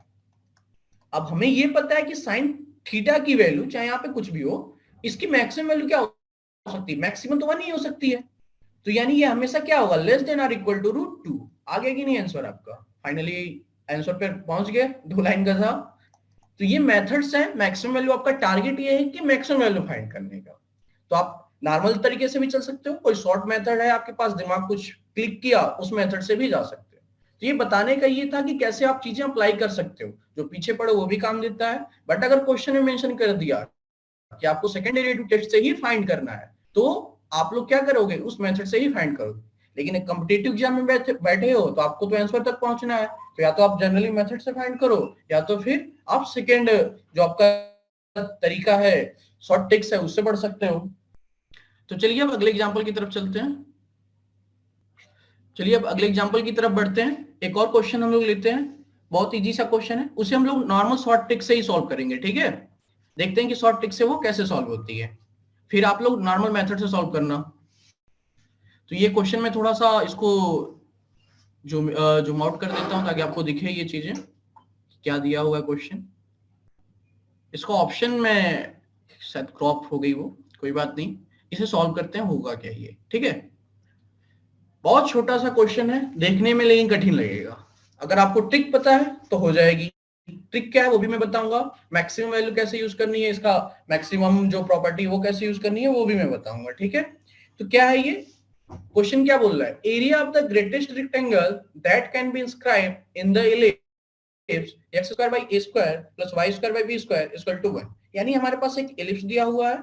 अब हमें ये पता है कि sin थीटा की वैल्यू चाहे यहाँ पे कुछ भी हो, इसकी मैक्सिमम वैल्यू क्या हो सकती है, मैक्सिमम तो 1 ही हो सकती है, तो यानी ये हमेशा क्या होगा, less than or equal to √2। आ गया कि नहीं आंसर आपका? फाइनली आंसर पे पहुंच गए, 2 लाइन का था। तो ये मेथड्स हैं, मैक्सिमम वैल्यू, आपका टारगेट ये है कि मैक्सिमम वैल्यू फाइंड करने का। तो आप नॉर्मल तरीके से भी चल सकते हो, कोई शॉर्ट मेथड है आपके पास, दिमाग कुछ क्लिक किया, उस मेथड से भी जा सकते हो। तो ये बताने का ये था कि कैसे आप चीजें अप्लाई कर सकते हो, जो पीछे पड़े वो भी काम देता है, बट अगर क्वेश्चन में मेंशन कर दिया कि आपको सेकंड डेरिवेटिव टेस्ट से ही फाइंड करना है, तो आप लोग क्या करोगे, उस मेथड से ही फाइंड करोगे। लेकिन एक कॉम्पिटिटिव एग्जाम में बैठे हो तो आपको तो आंसर तक पहुंचना है, तो या तो आप जनरली मेथड से फाइंड करो, या तो फिर आप सेकंड जो आपका तरीका है, शॉर्ट ट्रिक्स है, उससे बढ़ सकते हो। तो चलिए अब अगले एग्जांपल की तरफ चलते हैं। चलिए अब अगले एग्जांपल की तरफ बढ़ते हैं। एक और क्वेश्चन हम लोग लेते हैं, बहुत इजी सा क्वेश्चन है, उसे हम लोग नॉर्मल शॉर्ट ट्रिक से ही सॉल्व करेंगे। ठीक है, देखते हैं कि शॉर्ट ट्रिक से वो कैसे सॉल्व होती है, फिर आप लोग नॉर्मल मेथड से सॉल्व करना। तो ये क्वेश्चन में थोड़ा सा इसको जूम आउट कर देता हूं ताकि आपको दिखे ये चीजें क्या दिया हुआ है क्वेश्चन। इसको ऑप्शन में शायद क्रॉप हो गई वो, कोई बात नहीं, इसे सॉल्व करते हैं, होगा क्या ये। ठीक है, बहुत छोटा सा क्वेश्चन है देखने में, लेकिन कठिन लगेगा। अगर आपको ट्रिक पता है तो हो जाएगी। ट्रिक क्या है वो भी मैं बताऊंगा, मैक्सिमम वैल्यू कैसे यूज करनी है, इसका मैक्सिमम जो प्रॉपर्टी वो कैसे यूज करनी है वो भी मैं बताऊंगा। ठीक है, तो क्या है ये क्वेश्चन, क्या बोल रहा है, area of the greatest rectangle that can be inscribed in the ellipse x square by a square plus y square by b square equal to 1। यानी हमारे पास एक इलिप्स दिया हुआ है,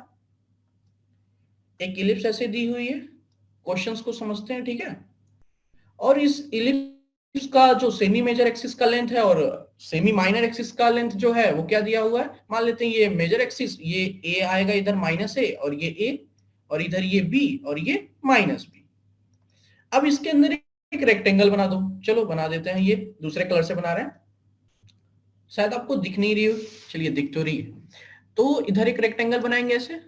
एक इलिप्स ऐसे दी हुई है, क्वेश्चंस को समझते हैं। ठीक है, और इस इलिप्स का जो सेमी मेजर एक्सिस का लेंथ है और सेमी माइनर एक्सिस का लेंथ जो है वो क्या दिया हुआ है, मान लेते हैं ये मेजर एक्सिस, ये a आएगा इधर -a, और ये a, और इधर ये b, और ये -b। अब इसके अंदर एक रेक्टेंगल बना दो, चलो बना देते हैं, ये दूसरे कलर से बना रहे हैं, शायद आपको दिख नहीं रही हो, चलिए दिख तो रही है। तो इधर एक रेक्टेंगल बनाएंगे ऐसे।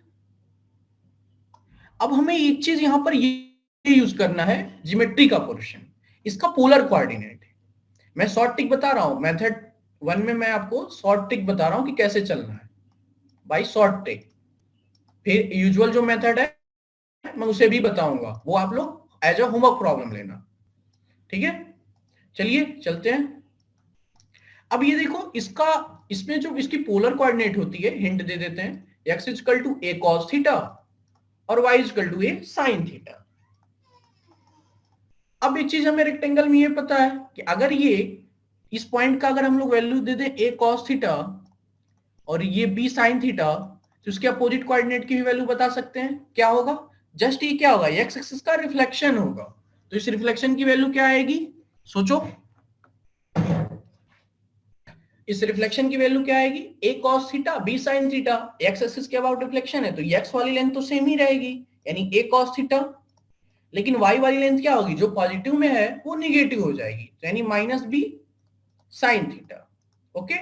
अब हमें एक चीज यहां पर ये यूज करना है, ज्योमेट्री का पोर्शन, इसका पोलर कोऑर्डिनेट है। मैं शॉर्ट ट्रिक बता रहा हूं, मेथड 1 में मैं आपको शॉर्ट ट्रिक बता रहा हूं कि कैसे चलना है बाय शॉर्ट ट्रिक। फिर यूजुअल जो मेथड है मैं उसे भी बताऊंगा, वो आप लोग एज अ होमवर्क प्रॉब्लम लेना। ठीक है, चलिए चलते हैं। अब ये देखो, इसमें जो इसकी पोलर कोऑर्डिनेट होती है, हिंट दे देते हैं, x equal to a cos theta और y equal to a sin theta. अब एक चीज हमें रेक्टेंगल में ये पता है कि अगर ये इस पॉइंट का अगर हम लोग वैल्यू दे दें a cos थीटा और ये b sin थीटा, तो इसके अपोजिट कोऑर्डिनेट की भी वैल्यू बता सकते हैं, क्या होगा, जस्ट ये क्या होगा, x एक्सिस का रिफ्लेक्शन होगा। तो इस रिफ्लेक्शन की वैल्यू क्या आएगी, सोचो, इस रिफ्लेक्शन की वैल्यू क्या आएगी, a cos theta b sin theta, x axis के अबाउट रिफ्लेक्शन है तो x वाली लेंथ तो सेम ही रहेगी, यानी a cos थीटा, लेकिन y वाली लेंथ क्या होगी, जो पॉजिटिव में है वो निगेटिव हो जाएगी, यानी -b sin theta. Okay,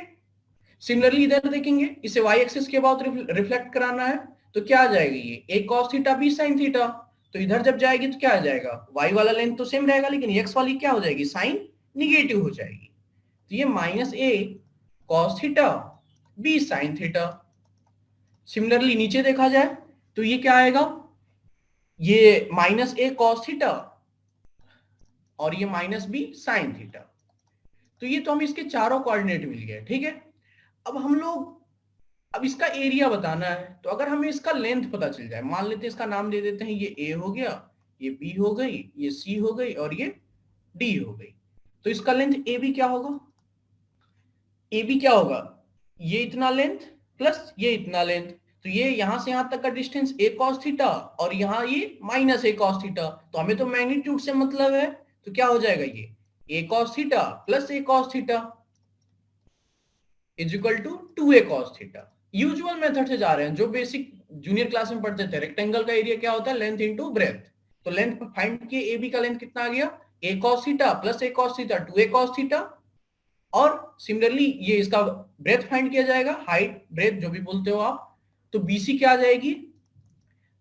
similarly इधर देखेंगे, इसे y एक्सिस के अबाउट रिफ्लेक्ट कराना है तो क्या आ जाएगी, ये a cos theta b sin theta, तो इधर जब जाएगी तो क्या आ जाएगा, y वाला लेंथ तो सेम रहेगा, लेकिन x वाली क्या हो जाएगी, साइन निगेटिव हो जाएगी, तो ये -a cos theta b sin theta. Similarly नीचे देखा जाए तो ये क्या आएगा, ये माइनस ए कॉस थीटा और ये माइनस बी साइन थीटा। तो ये तो हम इसके चारों कोऑर्डिनेट मिल गए, ठीक है। अब हम लोग अब इसका एरिया बताना है, तो अगर हमें इसका लेंथ पता चल जाए, मान लेते हैं इसका नाम दे देते हैं, ये ए हो गया, ये बी हो गई, ये सी हो गई और ये डी हो गई। तो इसका लेंथ ए बी क्या होगा, ए बी क्या होगा, ये इतना लेंथ प्लस ये इतना लेंथ। तो ये यहां से यहां तक का डिस्टेंस ए कॉस थीटा और यहाँ ये माइनस ए कॉस थीटा। तो हमें तो मैग्नीट्यूड से मतलब है, तो क्या हो जाएगा, ये a cos theta plus a cos theta is equal to 2a cos theta. Usual method से जा रहे हैं, जो बेसिक जूनियर क्लास में पढ़ते थे, रेक्टेंगल का एरिया क्या होता है, लेंथ इनटू ब्रेथ। तो लेंथ फाइंड किए, ए बी का लेंथ कितना आ गया, a cos theta plus a cos theta 2a cos theta. और सिमिलरली ये इसका ब्रेथ फाइंड किया जाएगा, हाइट ब्रेथ जो भी बोलते हो आप। तो BC क्या आ जाएगी,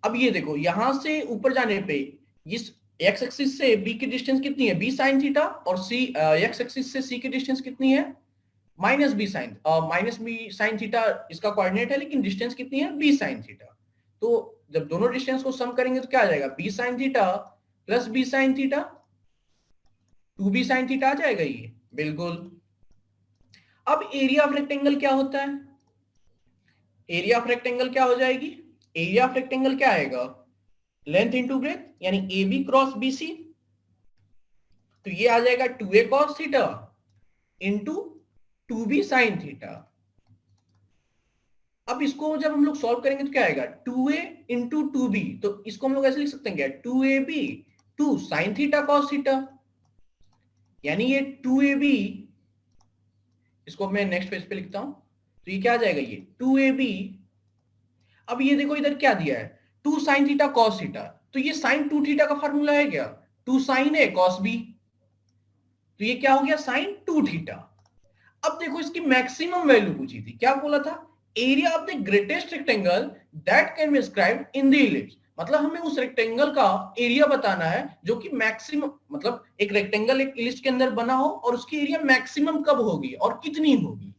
अब ये देखो यहां से ऊपर जाने पे इस x एक्सिस से B की डिस्टेंस कितनी है, b sin थीटा, और x एक्सिस से C की डिस्टेंस कितनी है, माइनस बी साइन थीटा इसका कोऑर्डिनेट है, लेकिन डिस्टेंस कितनी है, बी साइन थीटा। तो जब दोनों डिस्टेंस को सम करेंगे तो क्या आ जाएगा, b sine theta plus b sine theta, 2b sine theta आ जाएगा ये, बिल्कुल। अब एरिया ऑफ रेक्टेंगल क्या होता है, एरिया ऑफ रेक्टेंगल क्या हो जाएगी, एरिया ऑफ रेक्टेंगल क्या आएगा, लेंथ इंटू ब्रेथ, यानी A B cross B C. तो ये आ जाएगा 2a cos theta into 2b sin theta. अब इसको जब हम लोग सॉल्व करेंगे तो क्या आएगा, 2a इंटू 2b। तो इसको हम लोग ऐसे लिख सकते हैं क्या, 2ab 2 sin theta cos theta, यानी ये 2ab, इसको मैं नेक्स्ट पेज पे लिखता हूं, तो ये क्या आ जाएगा, ये 2ab। अब ये देखो इधर क्या दिया है, 2 sin थीटा cos थीटा, तो ये sin 2 थीटा का फार्मूला है क्या, 2 sin a cos b। तो ये क्या हो गया, sin 2 थीटा। अब देखो इसकी मैक्सिमम वैल्यू पूछी थी, क्या बोला था, area of the greatest rectangle that can be described in the ellipse. मतलब हमें उस रेक्टेंगल का एरिया बताना है जो कि मैक्सिमम, मतलब एक रेक्टेंगल एक इलिप्स के अंदर बना हो और उसकी एरिया मैक्सिमम कब होगी और कितनी होगी।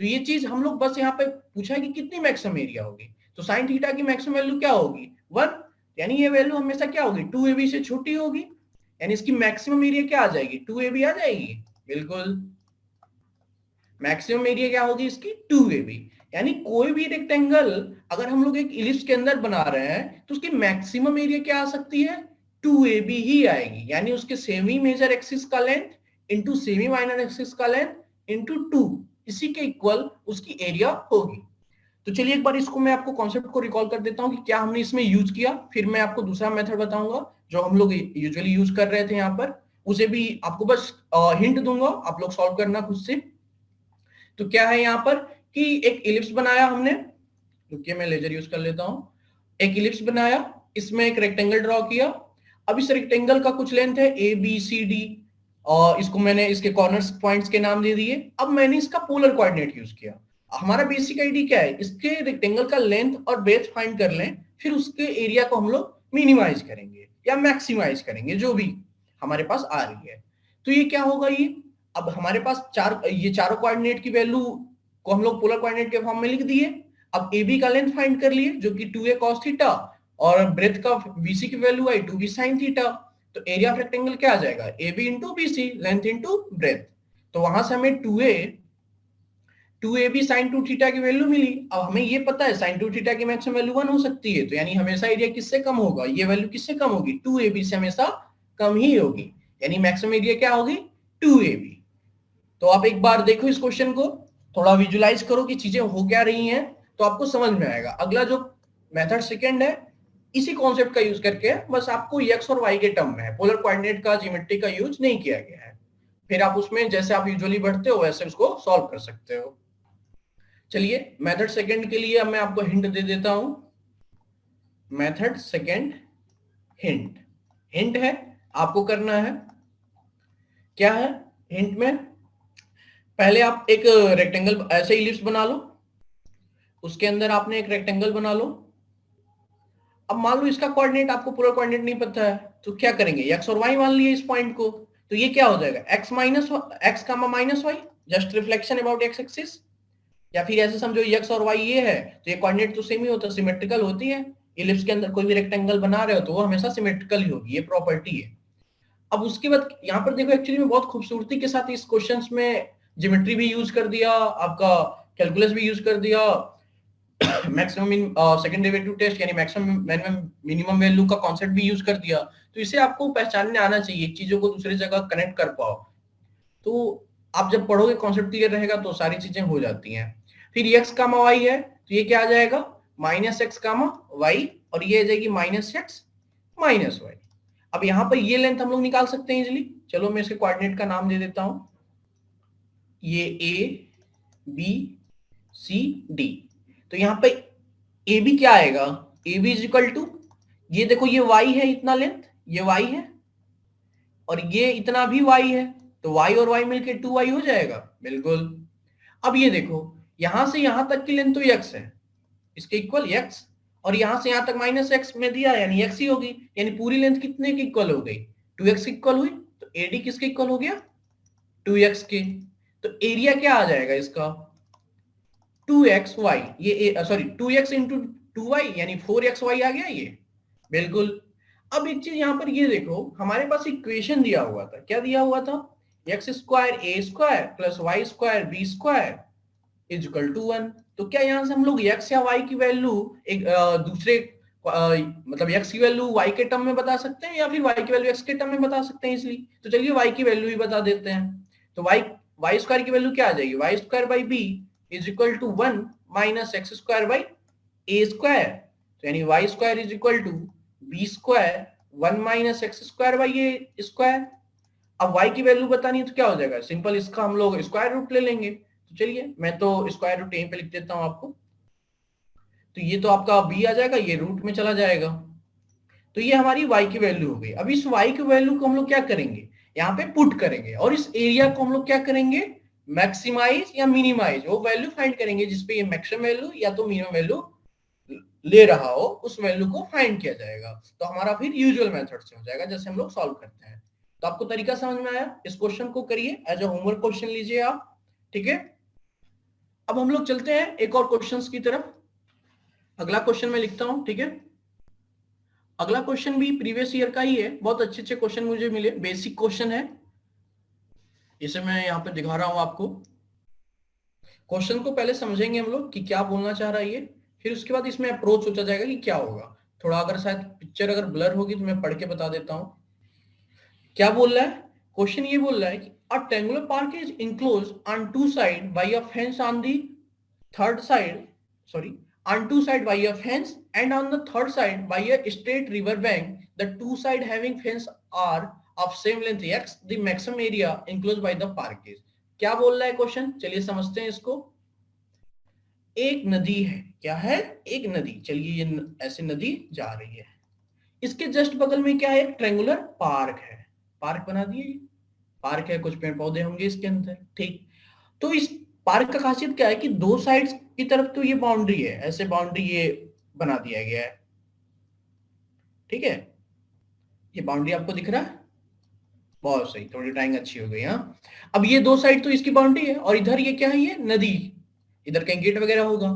तो ये चीज हम लोग बस यहाँ पे पूछा है कि कितनी मैक्सिमम एरिया होगी। तो साइन थीटा की मैक्सिमम वैल्यू क्या होगी, 1, यानी ये वैल्यू हमेशा क्या होगी, 2ab से छोटी होगी, यानी इसकी मैक्सिमम एरिया क्या आ जाएगी, 2ab आ जाएगी, बिल्कुल। मैक्सिमम एरिया क्या होगी इसकी, 2ab। यानी कोई भी रेक्टेंगल अगर हम लोग एक इलिप्स के अंदर बना रहे हैं तो उसकी मैक्सिमम एरिया क्या आ सकती है, 2ab ही आएगी। यानी उसके सेमी मेजर एक्सिस का length into semi minor axis का लेंथ इंटू 2, इसी के इक्वल उसकी एरिया होगी। तो चलिए एक बार इसको मैं आपको कॉन्सेप्ट को रिकॉल कर देता हूं कि क्या हमने इसमें यूज किया, फिर मैं आपको दूसरा मेथड बताऊंगा जो हम लोग यूजुअली यूज कर रहे थे यहाँ पर, उसे भी आपको बस हिंट दूंगा, आप लोग सॉल्व करना खुद से। तो क्या है यहाँ पर कि एक इलिप्स बनाया हमने, रुकिए मैं लेजर यूज कर लेता हूं, एक इलिप्स बनाया, इसमें एक रेक्टेंगल ड्रॉ किया। अब इस रेक्टेंगल का कुछ लेंथ है ए बी सी डी, और इसको मैंने इसके कॉर्नर्स पॉइंट्स के नाम दे दिए। अब मैंने इसका पोलर कोऑर्डिनेट यूज किया। हमारा बेसिक आइडिया क्या है, इसके रेक्टेंगल का लेंथ और ब्रेथ फाइंड कर लें, फिर उसके एरिया को हम लोग मिनिमाइज करेंगे या मैक्सिमाइज करेंगे, जो भी हमारे पास आ रही है। तो ये क्या होगा, ये अब हमारे पास ये चारों कोऑर्डिनेट की वैल्यू को हम लोग पोलर कोऑर्डिनेट के फॉर्म में लिख दिए। अब ए बी का लेंथ फाइंड कर लिए जो कि 2a cos थीटा, और ब्रेथ का BC की वैल्यू आई 2b sin थीटा। तो एरिया ऑफ रेक्टेंगल क्या आ जाएगा, A B into BC, length into breadth. तो वहां से हमें 2ab sin 2 थीटा की वैल्यू मिली। अब हमें ये पता है sin 2 थीटा की मैक्सिमम वैल्यू 1 हो सकती है, तो यानी हमेशा एरिया किससे कम होगा, ये वैल्यू किससे कम होगी, 2ab से हमेशा कम ही होगी, यानी मैक्सिमम एरिया क्या होगी, 2ab। तो आप एक बार देखो इस क्वेश्चन को, थोड़ा विजुलाइज करो कि चीजें हो क्या रही हैं, तो आपको समझ में आएगा। अगला जो मेथड सेकंड है, इसी कॉन्सेप्ट का यूज करके, बस आपको x और y के टर्म में है, पोलर कोऑर्डिनेट का ज्योमेट्री का यूज नहीं किया गया है। फिर आप उसमें जैसे आप यूजुअली बढ़ते हो वैसे उसको सॉल्व कर सकते हो। चलिए मेथड सेकंड के लिए मैं आपको हिंट दे देता हूं। मेथड सेकंड हिंट है, आपको करना है क्या है, हिंट में पहले आप एक रेक्टेंगल ऐसे इलिप्स बना लो, उसके अंदर आपने एक रेक्टेंगल बना लो। अब मान लो इसका कोऑर्डिनेट आपको पूरा कोऑर्डिनेट नहीं पता है, तो क्या करेंगे, x और y मान लिए इस पॉइंट को, तो ये क्या हो जाएगा, x minus y, just reflection about x axis. या फिर ऐसे समझो x और y ये है, तो ये कोऑर्डिनेट तो सेम ही होता है, सिमेट्रिकल होती है, इलिप्स के अंदर कोई भी रेक्टेंगल बना रहे हो तो वो हमेशा सिमेट्रिकल ही होगी, ये प्रॉपर्टी है। अब उसके बाद यहाँ पर देखो एक्चुअली में बहुत खूबसूरती के साथ इस क्वेश्चंस में ज्योमेट्री भी यूज कर दिया, आपका कैलकुलस भी यूज कर दिया, मैक्सिमम सेकंड डेरिवेटिव टेस्ट यानी मैक्सिमम मिनिमम वैल्यू का कॉन्सेप्ट भी यूज कर दिया। तो इसे आपको पहचानने आना चाहिए, चीजों को दूसरी जगह कनेक्ट कर पाओ। तो आप जब पढ़ोगे कॉन्सेप्ट क्लियर रहेगा तो सारी चीजें हो जाती हैं। फिर एक्स कामा वाई है तो ये क्या आ जाएगा, माइनस एक्स कामा वाई, और ये आ जाएगी माइनस एक्स माइनस वाई। अब यहाँ पर ये लेंथ हम लोग निकाल सकते हैं इजिली। चलो मैं इसके कोऑर्डिनेट का नाम दे देता हूं, ये ए बी सी डी। तो यहाँ पे ए बी क्या आएगा, A B is equal to, ये देखो ये वाई है, इतना लेंथ ये वाई है, और ये इतना भी वाई है, तो वाई और वाई मिलके 2y हो जाएगा, बिल्कुल। अब ये देखो यहां से यहां तक की लेंथ तो x है, इसके इक्वल x, और यहां से यहां तक माइनस एक्स में दिया यानी x ही होगी, यानी पूरी लेंथ कितने की इक्वल हो गई, 2x इक्वल हुई। तो एडी किसके इक्वल हो गया, 2x के। तो एरिया क्या आ जाएगा इसका, 2xy, ये सॉरी 2x इंटू 2y यानी 4xy आ गया ये, बिल्कुल। अब एक चीज यहां पर ये देखो, हमारे पास इक्वेशन दिया हुआ था, क्या दिया हुआ था, x square a square plus y square b square is equal to 1। तो क्या यहां से हम लोग x या y की वैल्यू एक दूसरे मतलब x की वैल्यू y के टर्म में बता सकते हैं, या फिर y की वैल्यू x के टर्म में बता सकते हैं इसलिए। तो चलिए y की वैल्यू ही बता देते हैं। तो y स्क्वायर की वैल्यू क्या आ जाएगी, y square by b is equal to 1 minus x square by a square. तो यानी y square is equal to b square 1 minus x square by a square. अब y की वैल्यू बतानी है तो क्या हो जाएगा, सिंपल इसका हम लोग स्क्वायर रूट ले लेंगे। तो चलिए मैं तो स्क्वायर रूट यहीं पे लिख देता हूं आपको। तो ये तो आपका b आ जाएगा, ये रूट में चला जाएगा। तो ये हमारी y की वैल्यू हो गई। अब इस y की वैल्यू को हम लोग क्या करेंगे, यहाँ पे पुट करेंगे, और इस एरिया को हम लोग क्या करेंगे, मैक्सिमाइज या मिनिमाइज, वो वैल्यू फाइंड करेंगे जिसपे ये मैक्सिमम वैल्यू या तो मिनिमम वैल्यू ले रहा हो, उस वैल्यू को फाइंड किया जाएगा। तो हमारा फिर यूजुअल मेथड से हो जाएगा जैसे हम लोग सॉल्व करते हैं। तो आपको तरीका समझ में आया, इस क्वेश्चन को करिए, एज अ होमवर्क क्वेश्चन लीजिए आप, ठीक है। अब हम लोग चलते हैं एक और क्वेश्चंस की तरफ। अगला क्वेश्चन मैं लिखता हूं, ठीक है। अगला क्वेश्चन भी प्रीवियस ईयर का ही है, बहुत अच्छे अच्छे क्वेश्चन मुझे मिले, बेसिक क्वेश्चन है, इसे मैं यहाँ पे दिखा रहा हूं आपको। क्वेश्चन को पहले समझेंगे हम लोग कि क्या बोलना चाह रहा है ये, फिर उसके बाद इसमें अप्रोच सोचा जाएगा कि क्या होगा। थोड़ा अगर शायद पिक्चर अगर ब्लर होगी तो मैं पढ़ के बता देता हूँ क्या बोल रहा है। क्वेश्चन ये बोल रहा है कि a triangular park is enclose on two side by a fence on the third side, sorry, on two side by a fence and on the third side by a straight river bank. The two side having fence are of same length x. The maximum area enclosed by the park is. क्या बोल रहा है question, चलिए समझते हैं इसको। एक नदी है, क्या है, एक नदी, चलिए ये ऐसे नदी जा रही है, इसके जस्ट बगल में क्या है, एक ट्रायंगुलर पार्क है, पार्क बना दिए, पार्क है, कुछ पेड़ पौधे होंगे इसके अंदर, ठीक। तो इस पार्क का खासियत क्या है कि दो साइड्स की तरफ तो ये बाउंड्री है, ऐसे बाउंड्री ये बना दिया गया है, ठीक है। ये बाउंड्री आपको दिख रहा है, बहुत सही, थोड़ी ड्राइंग अच्छी हो गई। हाँ, अब ये दो साइड तो इसकी बाउंड्री है, और इधर ये क्या है, ये नदी, इधर कहीं गेट वगैरह होगा।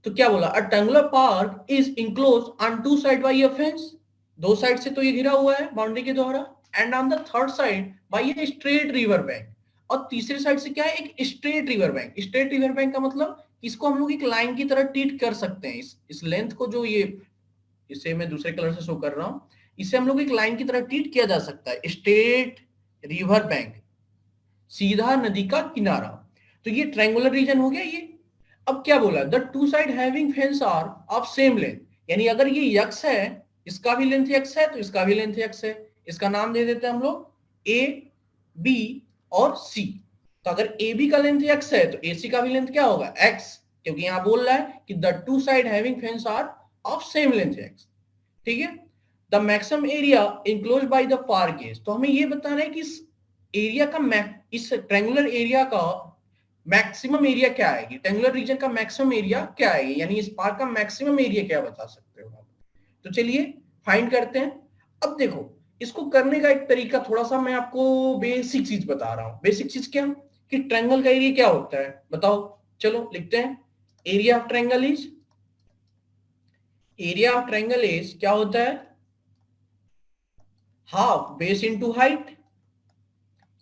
तो क्या बोला, a triangular park is enclose on two side by a fence, दो साइड से तो ये घिरा हुआ है बाउंड्री के द्वारा, and on the third side by a straight river bank, और तीसरे साइड से क्या है, एक straight river bank. Straight river bank का मतलब इसको हम लोग एक लाइन की तरह ट्रीट कर सकते हैं, इस लेंथ को, जो ये, इसे मैं दूसरे कलर से शो कर रहा हूं, इसे हम लोग एक लाइन की तरह ट्रीट किया जा सकता है, स्ट्रेट रिवर बैंक, सीधा नदी का किनारा। तो ये ट्रायंगुलर रीजन हो गया ये। अब क्या बोला, the two side having fence are of same length, यानी अगर ये x है, इसका भी लेंथ x है, तो इसका भी लेंथ x है, इसका नाम दे देते हैं हम लोग a b और c। तो अगर AB का लेंथ x है तो AC का भी लेंथ क्या होगा, x, क्योंकि यहां बोल रहा है कि the two side having fence are of same length x, ठीक है। The maximum area enclose by the park is, तो हमें ये बताना है कि इस एरिया का, इस ट्रायंगुलर एरिया का मैक्सिमम एरिया क्या आएगी, ट्रायंगुलर रीजन का मैक्सिमम एरिया क्या आएगी, यानी इस पार्क का मैक्सिमम एरिया क्या बता सकते हो आप। तो चलिए फाइंड करते हैं। अब देखो इसको करने का एक तरीका, थोड़ा सा मैं आपको बेसिक चीज बता रहा हूं। बेसिक चीज क्या, कि ट्रायंगल का एरिया क्या होता है बताओ, चलो लिखते हैं। Area of triangle is area of triangle is क्या होता है, हाफ बेस इंटू हाइट,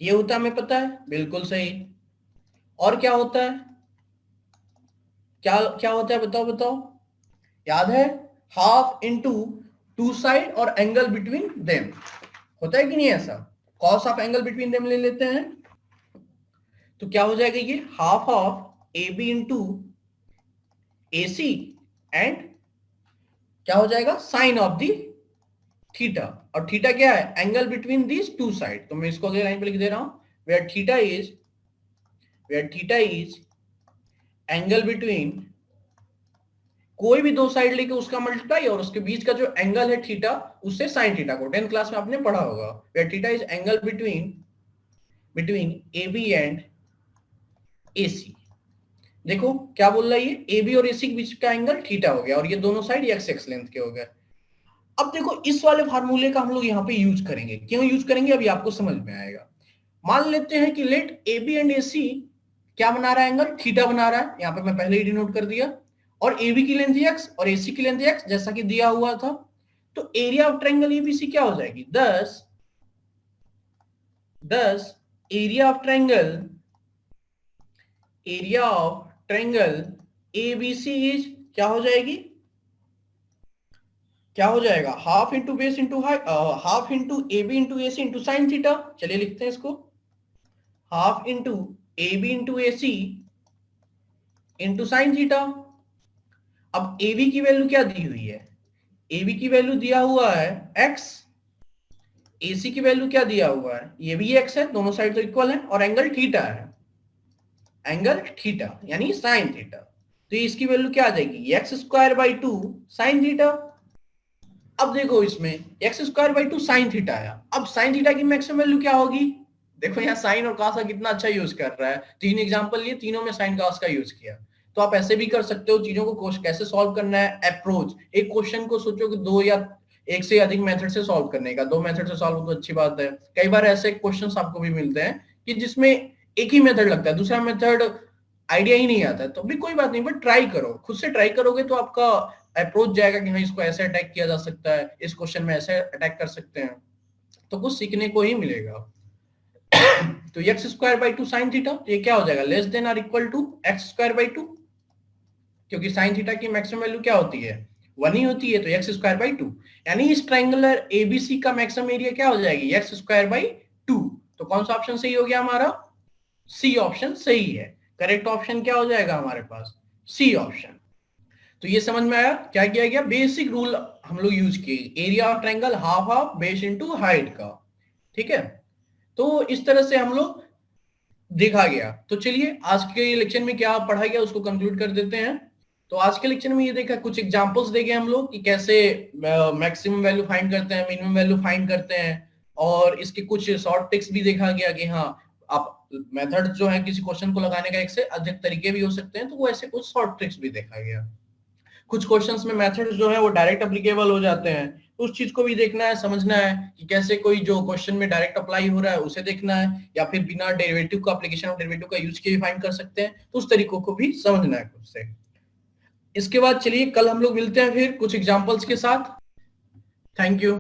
ये होता है हमें पता है, बिल्कुल सही। और क्या होता है, क्या क्या होता है, बताओ बताओ, याद है, हाफ इंटू टू साइड और एंगल बिटवीन देम, होता है कि नहीं ऐसा, cos of angle between them ले लेते हैं, तो क्या हो जाएगा ये, half of A B into A C and क्या हो जाएगा, साइन ऑफ दी थीटा, और थीटा क्या है, angle between these two side, तो मैं इसको अगले लाइन पे लिख दे रहा हूं, where theta is angle between, कोई भी दो साइड लेके उसका मल्टीप्लाई और उसके बीच का जो एंगल है थीटा, उससे साइन थीटा को 10th क्लास में आपने पढ़ा होगा, where theta is angle between A B and A C. देखो क्या बोल रहा है ये, ए बी और ए सी के बीच का एंगल थीटा हो गया और ये दोनों साइड एक्स एक्स लेंथ के हो गए। अब देखो इस वाले फार्मूले का हम लोग यहाँ पे यूज करेंगे, क्यों यूज करेंगे अभी आपको समझ में आएगा। मान लेते हैं कि late A B and A सी क्या बना रहा है, एंगल थीटा बना रहा है, यहाँ पे मैं पहले ही डिनोट कर दिया, और ए बी की लेंथ एक्स और ए सी की लेंथ एक्स जैसा कि दिया हुआ था, तो एरिया ऑफ ट्रायंगल एबीसी क्या हो जाएगी, 10 area of triangle ABC is क्या हो जाएगी, क्या हो जाएगा, half into base into half into A B into A C into sine theta, चलिए लिखते हैं इसको, half into A B into A C into sine theta. अब ए बी की वैल्यू क्या दी हुई है, ए बी की वैल्यू दिया हुआ है एक्स, ए सी की वैल्यू क्या दिया हुआ है, ये भी एक्स है, दोनों साइड तो इक्वल है, और एंगल थीटा है, एंगल थीटा यानी साइन थीटा, तो इसकी वैल्यू क्या आ जाएगी, x square by two sine theta. अब देखो इसमें x square by two sine theta आया, अब साइन थीटा की मैक्सिमम वैल्यू क्या होगी, देखो यहाँ साइन और कास का कितना अच्छा यूज कर रहा है, तीन एग्जांपल लिए, तीनों में साइन कास का यूज किया, तो आप ऐसे भी कर सकते हो चीजों को, कैसे सॉल्व करना है, अप्रोच, एक क्वेश्चन को सोचो कि दो या एक से अधिक मेथड से सॉल्व करने का, दो मेथड से सॉल्व तो अच्छी बात है, कई बार ऐसे क्वेश्चन आपको भी मिलते हैं कि जिसमें एक ही मेथड लगता है, दूसरा मेथड आइडिया ही नहीं आता है, तो भी कोई बात नहीं, बट ट्राई करो, खुद से ट्राई करोगे तो आपका अप्रोच जाएगा कि हाँ इसको ऐसे अटैक किया जा सकता है, इस क्वेश्चन में ऐसे अटैक कर सकते हैं, तो कुछ सीखने को ही मिलेगा। तो x square by two sine theta, ये क्या हो जाएगा, लेस देन और equal to x square by two, क्योंकि साइन थीटा की मैक्सिमम वैल्यू क्या होती है, 1 ही होती है, तो एक्स स्क्वायर बाई टू, यानी इस ट्राइंगुलर एबीसी का मैक्सिमम एरिया क्या हो जाएगी, एक्स स्क्वायर बाई टू। तो कौन सा ऑप्शन सही हो गया हमारा, सी ऑप्शन सही है, करेक्ट ऑप्शन क्या हो जाएगा हमारे पास, सी ऑप्शन। तो ये समझ में आया क्या किया गया, बेसिक रूल हम लोग यूज किए, area of triangle half of base into height का, ठीक है, तो इस तरह से हम लोग देखा गया। तो चलिए आज के लेक्चर में क्या पढ़ा गया उसको कंक्लूड कर देते हैं। तो आज के लेक्चर में ये देखा, कुछ एग्जांपल्स देखे हम लोग कि कैसे मैक्सिमम वैल्यू फाइंड करते हैं, मिनिमम वैल्यू फाइंड करते हैं, और इसके कुछ शॉर्ट ट्रिक्स भी देखा गया कि हाँ आप मेथड जो है किसी क्वेश्चन को लगाने का एक से अधिक तरीके भी हो सकते हैं, तो वो ऐसे कुछ शॉर्ट ट्रिक्स भी देखा गया। कुछ क्वेश्चंस में मेथड्स जो है वो डायरेक्ट एप्लीकेबल हो जाते हैं, तो उस चीज को भी देखना है, समझना है कि कैसे कोई जो क्वेश्चन में डायरेक्ट अप्लाई हो रहा है उसे देखना है, या फिर बिना डेरिवेटिव का, एप्लीकेशन ऑफ डेरिवेटिव का यूज किए भी फाइंड कर सकते हैं, तो उस तरीकों को भी समझना है खुद से। इसके बाद चलिए कल हम लोग मिलते हैं फिर कुछ एग्जांपल्स के साथ। Thank you.